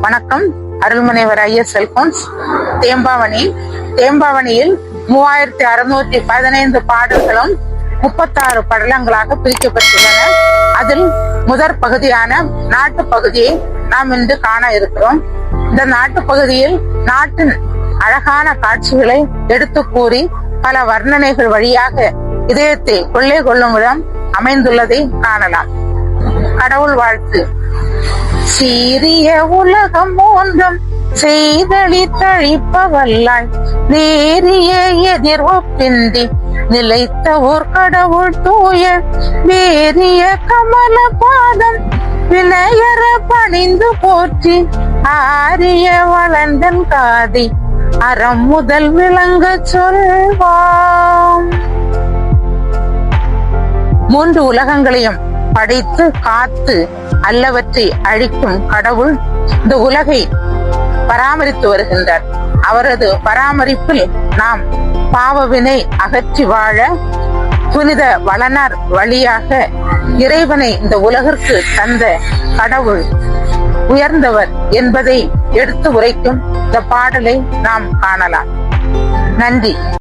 வணக்கம். அருள்முனைவர் IS cell phones. தேம்பாவணியில் 3615 பாடல்களும் 36 படலங்களாக பிரிக்கப்பட்டுள்ளன. அதில் முதற் பகுதியான நாட்டு பகுதியை நாம் இன்று காண இருக்கிறோம். இந்த நாட்டு பகுதியில் நாட்டின் அழகான காட்சிகளை எடுத்து கூறி பல வர்ணனைகள் வழியாக இதயத்தை கொள்ளை கொள்ளும் விதம் அமைந்துள்ளதை காணலாம். கடவுள் வாழ்த்து. சீரிய உலகம் ஒன்றும் செய்தளி தழிப்பவல்லாய் நேரிய எதிர்ப்பின்றி நிலைத்த ஓர் கடவுள் தூய வேரிய கமல பாதம் வினையற பணிந்து போற்றி ஆரிய வளர்ந்தன் காதி அறம் முதல் விளங்க சொல்வாம். 3 உலகங்களையும் படைத்து காத்து அல்லவற்றை அழிக்கும் கடவுள் இந்த உலகை பராமரித்து வருகின்றார். அவரது பராமரிப்பில் நாம் பாவவினை அகற்றி வாழ புனித வளனார் வழியாக இறைவனை இந்த உலகிற்கு தந்த கடவுள் உயர்ந்தவர் என்பதை எடுத்து உரைக்கும் இந்த பாடலை நாம் காணலாம். நன்றி.